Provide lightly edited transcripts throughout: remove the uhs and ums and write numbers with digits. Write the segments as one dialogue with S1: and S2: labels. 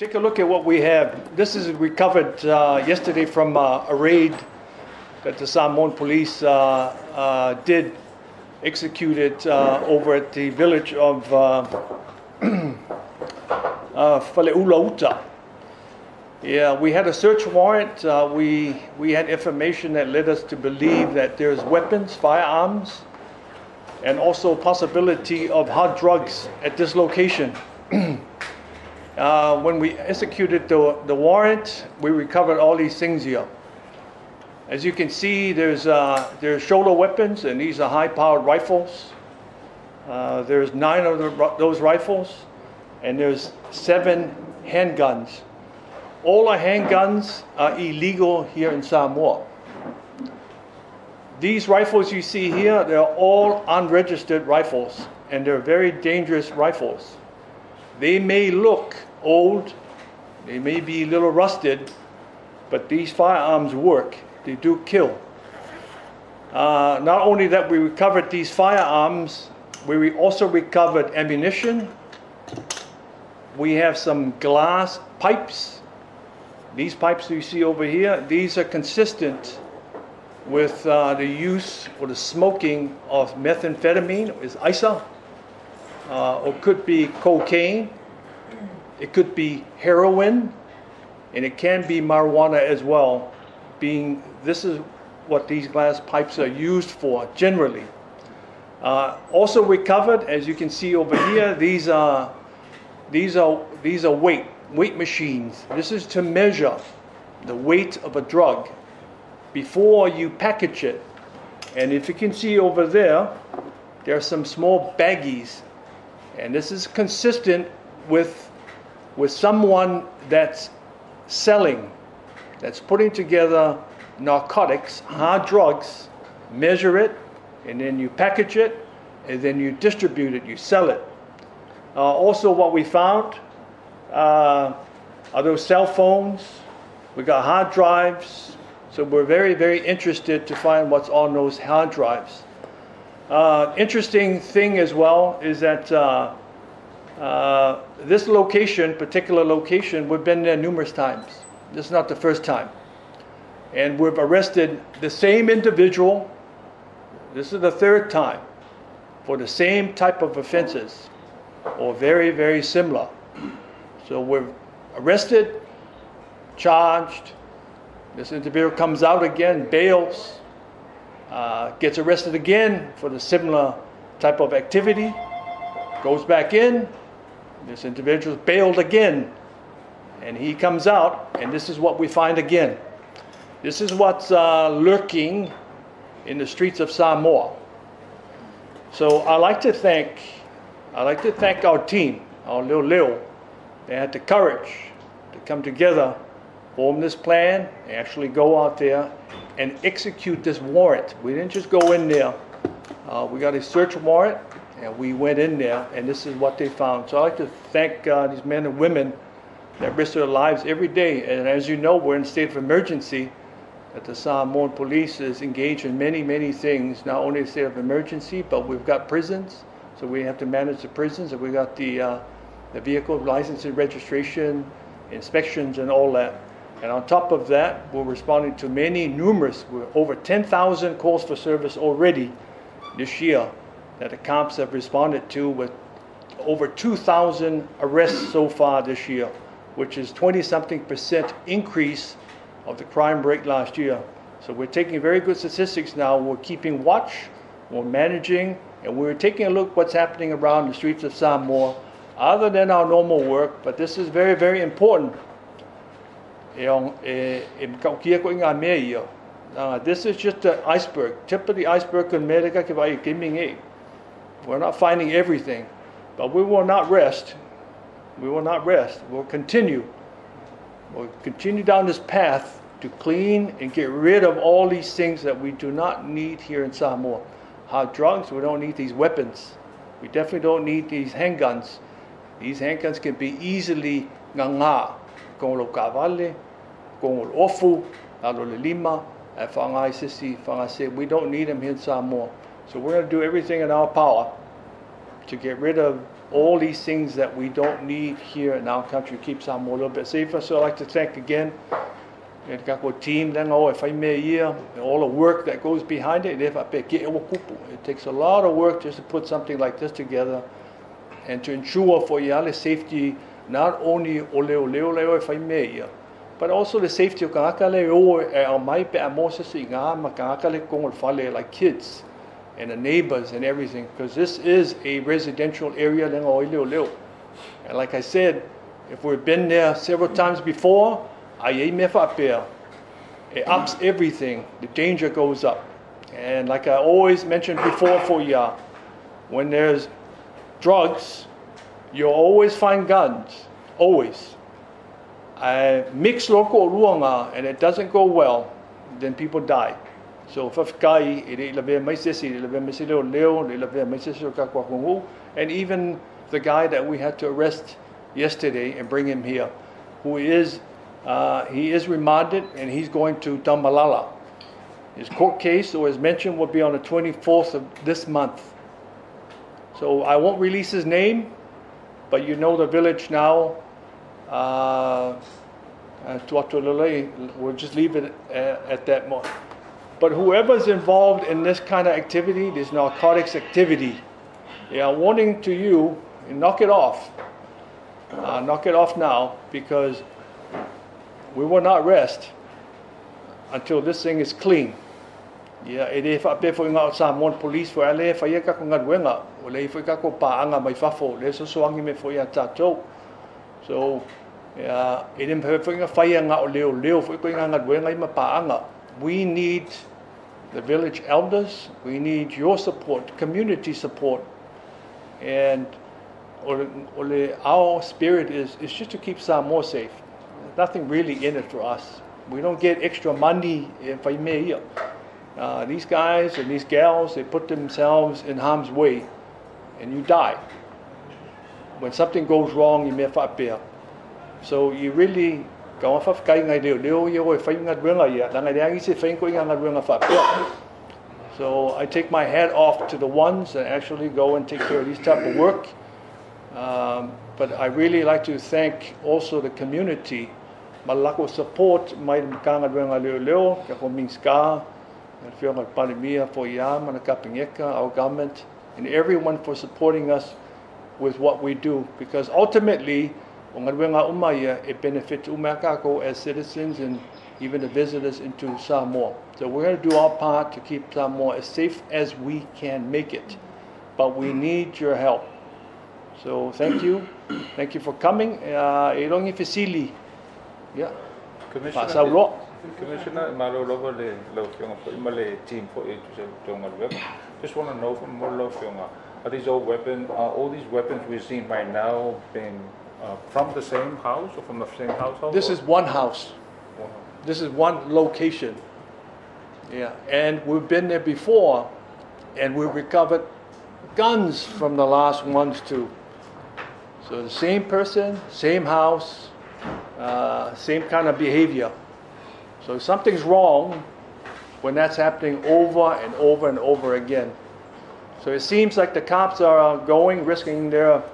S1: Take a look at what we have. This is recovered yesterday from a raid that the Samoan police did executed over at the village of Faleula-uta. Yeah, we had a search warrant. We had information that led us to believe that there's weapons, firearms, and also possibility of hard drugs at this location. When we executed the warrant, we recovered all these things here. As you can see, there's shoulder weapons, and these are high-powered rifles. There's 9 of those rifles, and there's 7 handguns. All our handguns are illegal here in Samoa. These rifles you see here, they're all unregistered rifles, and they're very dangerous rifles. They may look old, they may be a little rusted, but these firearms work. They do kill. Not only that we recovered these firearms, we also recovered ammunition. We have some glass pipes. These pipes you see over here, these are consistent with the use or the smoking of methamphetamine, is ISA, or could be cocaine, it could be heroin, and it can be marijuana as well, being this is what these glass pipes are used for generally. Also recovered, as you can see over here, these are weight machines. This is to measure the weight of a drug before you package it. And if you can see over there, there are some small baggies, and this is consistent with someone that's selling, that's putting together narcotics, hard drugs, measure it, and then you package it, and then you distribute it, you sell it. Also what we found are those cell phones. We got hard drives, so we're very, very interested to find what's on those hard drives. Interesting thing as well is that this location, particular location, we've been there numerous times. This is not the first time. And we've arrested the same individual. This is the 3rd time for the same type of offenses, or very, very similar. So we're arrested, charged. This individual comes out again, bails, gets arrested again for the similar type of activity, goes back in. This individual is bailed again, and he comes out, and this is what we find again. This is what's lurking in the streets of Samoa. So I'd like to thank our team, our Leo. They had the courage to come together, form this plan, and actually go out there and execute this warrant. We didn't just go in there. We got a search warrant, and we went in there, and this is what they found. So I'd like to thank these men and women that risk their lives every day. And as you know, we're in a state of emergency, that the Samoan police is engaged in many, many things, not only a state of emergency, but we've got prisons, so we have to manage the prisons, and we got the vehicle license and registration, inspections, and all that. And on top of that, we're responding to numerous, we're over 10,000 calls for service already this year that the cops have responded to, with over 2,000 arrests so far this year, which is 20-something% increase of the crime rate last year. So we're taking very good statistics now. We're keeping watch, we're managing, and we're taking a look what's happening around the streets of Samoa, other than our normal work, but this is very, very important. This is just the iceberg, tip of the iceberg. We're not finding everything, but we will not rest. We will not rest. We'll continue. We'll continue down this path to clean and get rid of all these things that we do not need here in Samoa. Hard drugs, we don't need these weapons. We definitely don't need these handguns. These handguns can be easily nganga, kung lo kavale, kung lo ofu, alo le lima, whangai sisi, whangase. We don't need them here in Samoa. So we're going to do everything in our power to get rid of all these things that we don't need here in our country, keep Samoa a little bit safer. So I'd like to thank again the team, all the work that goes behind it. It takes a lot of work just to put something like this together and to ensure for the safety, not only but also the safety of like kids and the neighbors and everything, because this is a residential area. And like I said, if we've been there several times before, it ups everything. The danger goes up. And like I always mentioned before for you, when there's drugs, you'll always find guns. Always. Mix local ruanga and it doesn't go well, then people die. So and even the guy that we had to arrest yesterday and bring him here, who is he is remanded and he's going to Tambalala. His court case, or as mentioned, will be on the 24th of this month. So I won't release his name, but you know the village now. We'll just leave it at that moment. But whoever's involved in this kind of activity, this narcotics activity, warning to you, knock it off. Knock it off now, because we will not rest until this thing is clean. Samoan police for ale fa ia ka ngat wenga o le fa ka ko paanga mai fafo le so soangi me fo ia tatou. So idem fa fa ia nga o leo fo ko ngat wenga ma paanga. We need the village elders, we need your support, community support, and our spirit is just to keep Samoa safe. There's nothing really in it for us. We don't get extra money if I may. These guys and these gals, they put themselves in harm's way, and you die. When something goes wrong, you may not be. So you really go off of kai ngai leo you go find ngat wenga ya la ngai angi se find ko ngat wenga fa. So I take my hat off to the ones that actually go and take care of these type of work. But I really like to thank also the community. Malako support mai kanga wenga leo ka ko mingska. Our government and everyone for supporting us with what we do, because ultimately it benefits Umakako as citizens and even the visitors into Samoa. So we're going to do our part to keep Samoa as safe as we can make it, but we need your help. So thank you for coming. Erongi Fasili, yeah.
S2: Commissioner, team for just want to know from Molo, are these all these weapons we've seen by now being from the same house or from the same household?
S1: This is one house. This is one location. Yeah, and we've been there before, and we recovered guns from the last ones too. So the same person, same house, same kind of behavior. So something's wrong when that's happening over and over and over again. So it seems like the cops are risking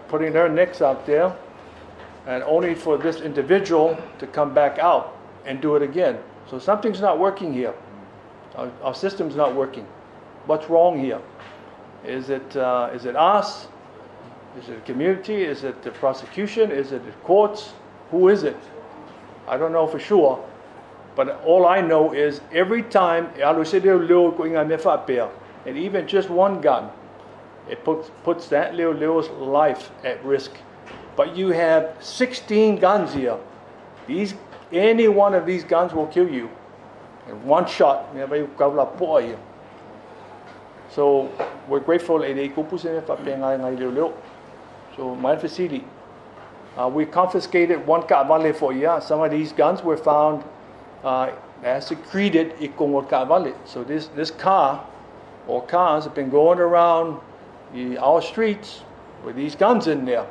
S1: putting their necks out there, and only for this individual to come back out and do it again. So something's not working here. Our system's not working. What's wrong here? Is it us? Is it the community? Is it the prosecution? Is it the courts? Who is it? I don't know for sure. But all I know is every time, and even just one gun, it puts that Leo's life at risk. But you have 16 guns here. Any one of these guns will kill you. In one shot. So we're grateful. So my facility. We confiscated one Kaavale for you. Some of these guns were found secreted. So this car or cars have been going around our streets with these guns in there.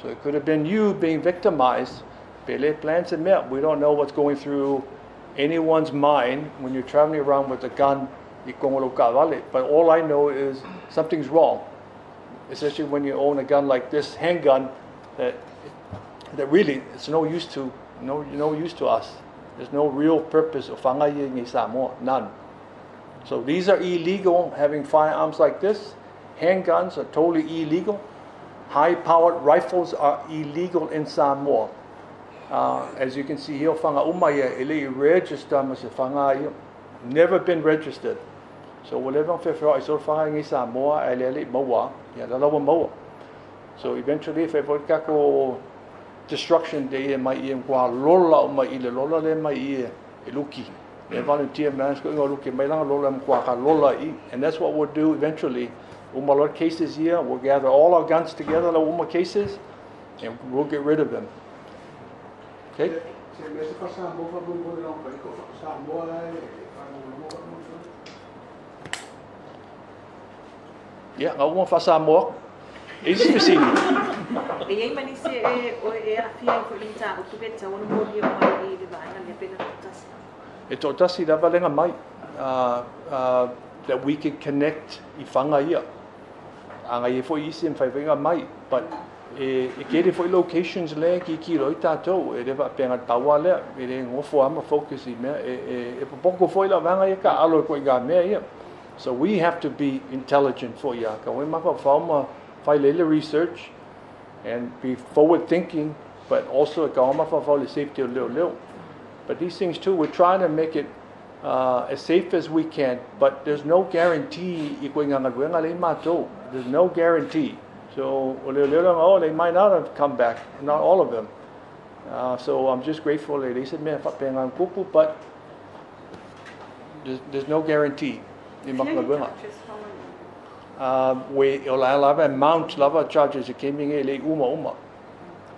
S1: So it could have been you being victimized. We don't know what's going through anyone's mind when you're traveling around with a gun. But all I know is something's wrong. especially when you own a gun like this handgun that really it's no use to us. There's no real purpose of whangai in Samoa, none. So these are illegal. Having firearms like this, handguns are totally illegal. High-powered rifles are illegal in Samoa. As you can see here, whangaumaya ele register mas whangai, never been registered. So whatever whewhia is all whangai in Samoa, ele maua, lalawa maua. So eventually, if ever kako destruction day mai I kwa lola mai ile lola le mai I luki. The volunteer man's going to look at my lola, and that's what we'll do eventually. A lot of cases here, we'll gather all our guns together, the cases, and we'll get rid of them. Okay? Yeah, I want for some more. It's specific. It totasi dapat lenga mai that we can connect I whangaia. Angai fo isim fai venga mai, but e kere fo locations le ki roi tatou e deva penga tawa le e ngofo ama focus I me e poko fo la whangaia ka alo ko ga me ia. So we have to be intelligent for ya. Ka we maka fauma Faleula research and be forward thinking, but also ka ma fa fa safety leo. But these things too, we're trying to make it as safe as we can, but there's no guarantee. There's no guarantee. So they might not have come back, not all of them. So I'm just grateful that they said, but there's no guarantee. We amount lava charges that came in,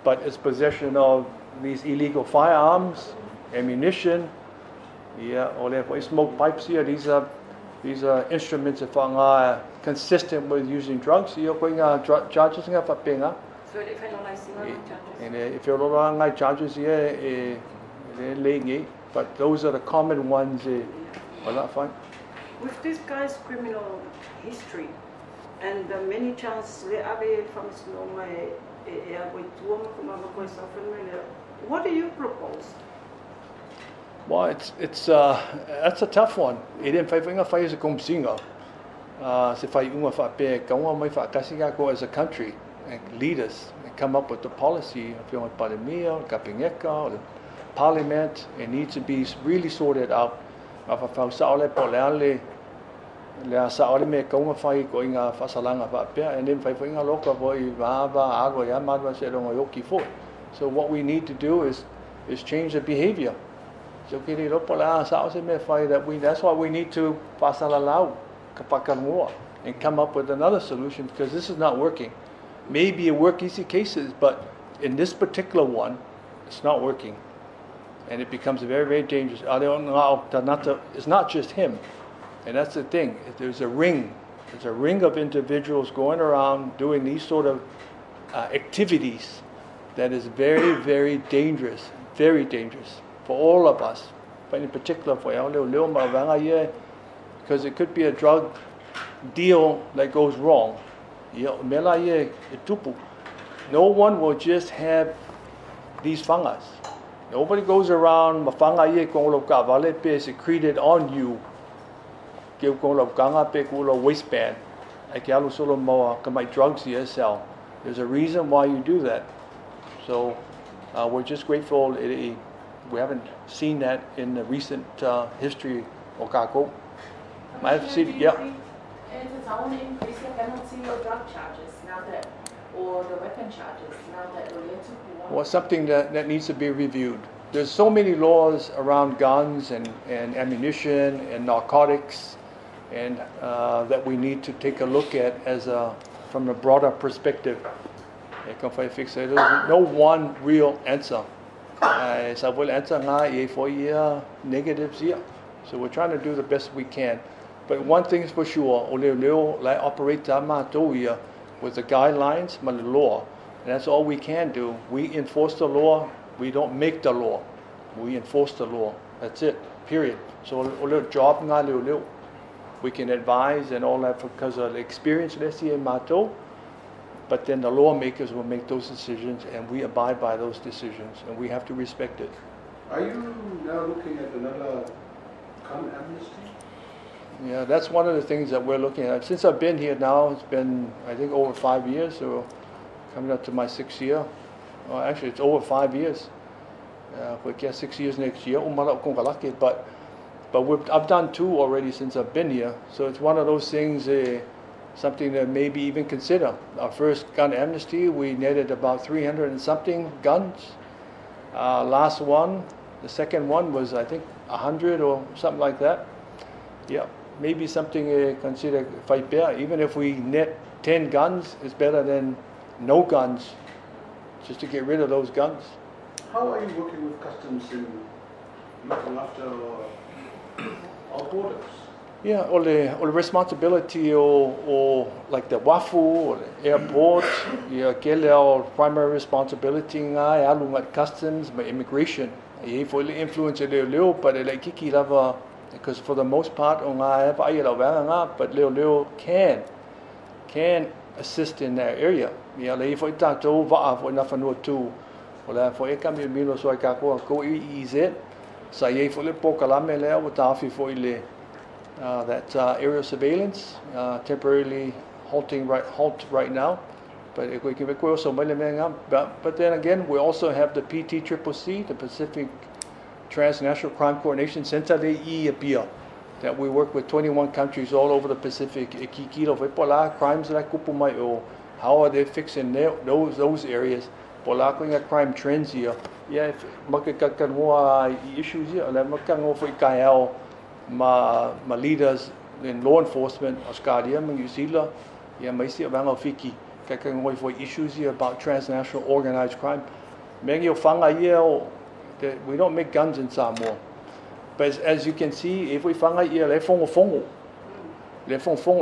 S1: but it's possession of these illegal firearms, ammunition, or smoke pipes here. These are instruments that are consistent with using drugs. You're going charges nga papenga.
S3: So if I don't like charges.
S1: And if you're not charges here, but those are the common ones. Well, not fine.
S3: With this guy's criminal history and the many chances they are from what do you propose?
S1: Well, it's that's a tough one. E didn't fai as a komsinga. Se fai unga fa pe kaunga mai fa kasiga ko as a country and leaders and come up with the policy of your pandemia, kapingeka, the parliament. It needs to be really sorted out. Afa fa saole polale le saole me kaunga fai ko inga fa salanga fa pe and then fai inga loka voi va ago ya madwa se rongo yoki fo. So what we need to do is change the behavior. That's why we need to and come up with another solution, because this is not working. Maybe it works easy cases, but in this particular one, it's not working. And it becomes very, very dangerous. It's not just him. And that's the thing. There's a ring of individuals going around doing these sort of activities that is very, very dangerous. Very dangerous. For all of us, but in particular for because it could be a drug deal that goes wrong. No one will just have these fungus. Nobody goes around secreted on you. Waistband. Drugs yourself. There's a reason why you do that. So we're just grateful we haven't seen that in the recent history of Kako. I've seen, yeah.
S4: And it's only increase the penalty of drug charges now that, or the weapon charges now that related to
S1: Well, something that needs to be reviewed. There's so many laws around guns and ammunition and narcotics, and that we need to take a look at from a broader perspective. There's no one real answer. Negatives here. So we're trying to do the best we can. But one thing is for sure, operate with the guidelines, the law. And that's all we can do. We enforce the law. We don't make the law. We enforce the law. That's it. Period. So job we can advise and all that because of the experience let's see in Mato. but then the lawmakers will make those decisions, and we abide by those decisions, and we have to respect it.
S5: Are you now looking at another gun amnesty?
S1: Yeah, that's one of the things that we're looking at. Since I've been here now, it's been, I think, over 5 years, so coming up to my 6th year. Well, actually, it's over 5 years. We get 6 years next year. But I've done 2 already since I've been here. So it's one of those things, something to maybe even consider. Our first gun amnesty, we netted about 300 and something guns. Last one, the second one was, I think, 100 or something like that. Yeah, maybe something consider fight better. Even if we net 10 guns, it's better than no guns, just to get rid of those guns.
S5: How are you working with customs in looking after our borders?
S1: Yeah, all the responsibility or like the wafu or the airport, yeah, Keil primary responsibility ngai alungat customs, but immigration. Yeah, for the influence of Leo, but like kiki lava, because for the most part, but Leo can assist in that area. Yeah, like for that to for nothing no too. Well, for ekam milo so I go easy. So yeah, for the pokalame leo with tafi for ile. That aerial surveillance temporarily halt right now, but then again we also have the PTCCC, the Pacific Transnational Crime Coordination Center, that we work with 21 countries all over the Pacific. Crimes like how are they fixing those areas? Crime trends here. Yeah, issues here. My leaders in law enforcement, Australia, New Zealand, for issues here about transnational organized crime. We don't make guns in Samoa. But as you can see, if we find a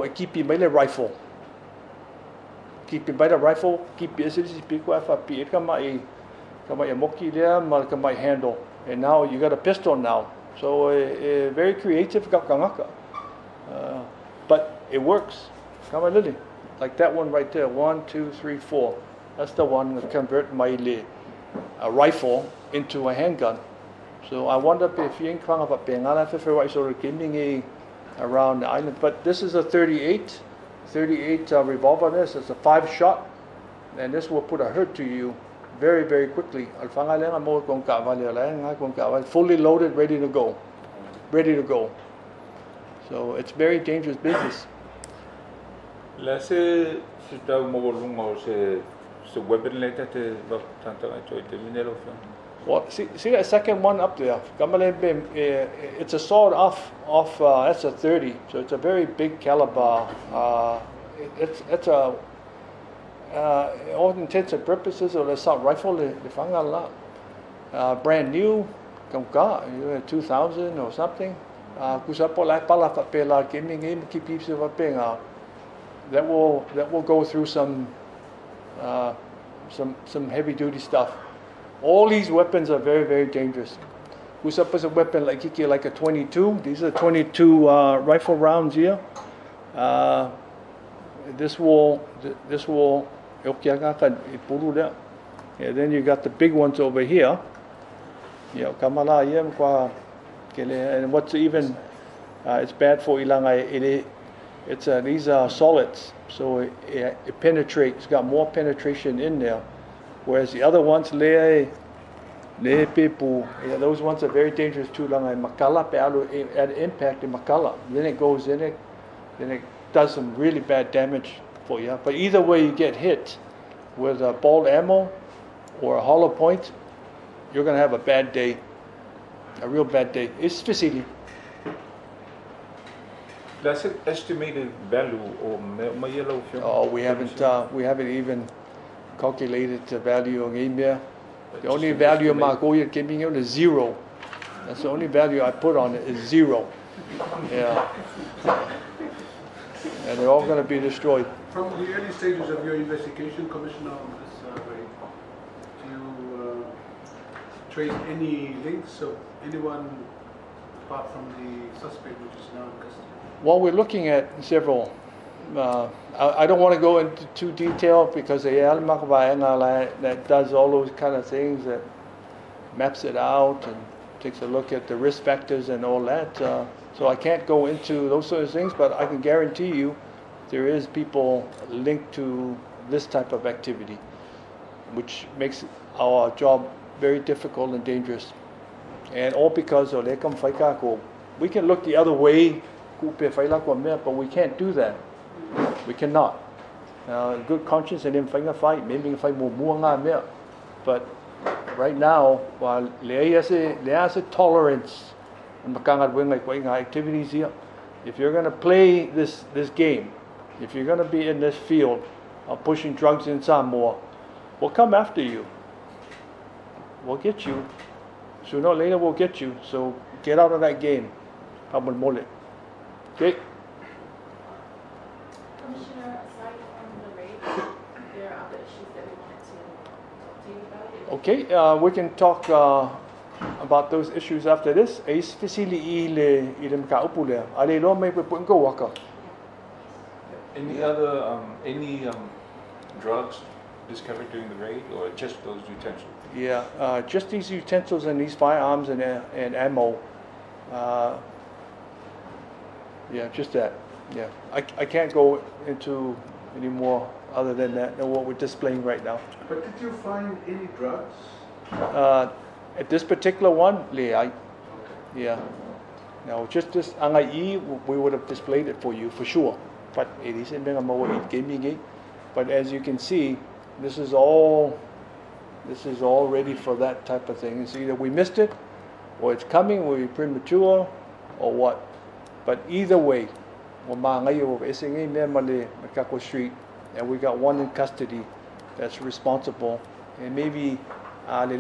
S1: keep a rifle. Keep by the rifle, keep a handle. And now you got a pistol now. So very creative, but it works. Like that one right there, 1, 2, 3, 4. That's the one that convert my rifle into a handgun. So I wonder if you ain't of a sort of gaming around the island. But this is a 38 revolver. This is a 5-shot, and this will put a hurt to you very, very quickly. Fully loaded, ready to go. So it's very dangerous business.
S2: Let's say
S1: Well, see that second one up there? It's a sword off. That's a 30, so it's a very big caliber. It's a all intents and purposes of the assault rifle. Brand new, 2000 or something. That will go through some heavy duty stuff. All these weapons are very, very dangerous. Who's up with a weapon like a 22? These are 22 rifle rounds here. This will. And then you got the big ones over here. And what's even it's bad for ilanga. These are solids, so it penetrates. It's got more penetration in there. Whereas the other ones, those ones are very dangerous too. At impact in makala, then it goes in it, then it does some really bad damage for you. But either way, you get hit with a ball ammo or a hollow point, you're going to have a bad day, a real bad day. It's facility.
S2: That's an estimated value or yellow film?
S1: Oh, we haven't even calculated the value of Gambia. The only value of Magoya giving you is 0. That's the only value I put on it is 0. Yeah. And they're all going to be destroyed.
S5: From the early stages of your investigation, Commissioner, on this do you trace any links of anyone apart from the suspect which is now in custody?
S1: Well, we're looking at several I don't want to go into too detail because that does all those kind of things, that maps it out and takes a look at the risk factors and all that. So I can't go into those sort of things, but I can guarantee you there is people linked to this type of activity, which makes our job very difficult and dangerous. And all because of we can look the other way, but we can't do that. We cannot. Good conscience and in fight, maybe fight more, but right now, while there's a tolerance and activities here, if you're going to play this game, if you're going to be in this field of pushing drugs in Samoa, we'll come after you. We'll get you. Sooner or later, we'll get you. So get out of that game. Okay.
S4: Commissioner, aside from the rape, there are other issues that we wanted to talk to you about.
S1: Okay, we can talk about those issues after this.
S2: Any other drugs discovered during the raid, or just those utensils?
S1: Yeah, just these utensils and these firearms and ammo. Yeah, just that. Yeah, I can't go into any more other than that, than what we're displaying right now.
S5: But did you find any drugs?
S1: At this particular one, yeah. Now, just this angai, we would have displayed it for you for sure. But it is in gaming. But as you can see, this is all ready for that type of thing. It's either we missed it, or it's coming, we're premature, or what. But either way, Street, and we got one in custody that's responsible, and maybe but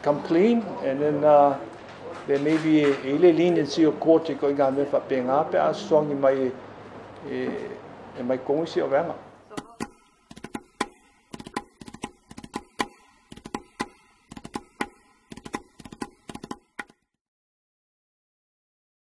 S1: come clean, and then there may be a leniency of court going on with being up as strong in my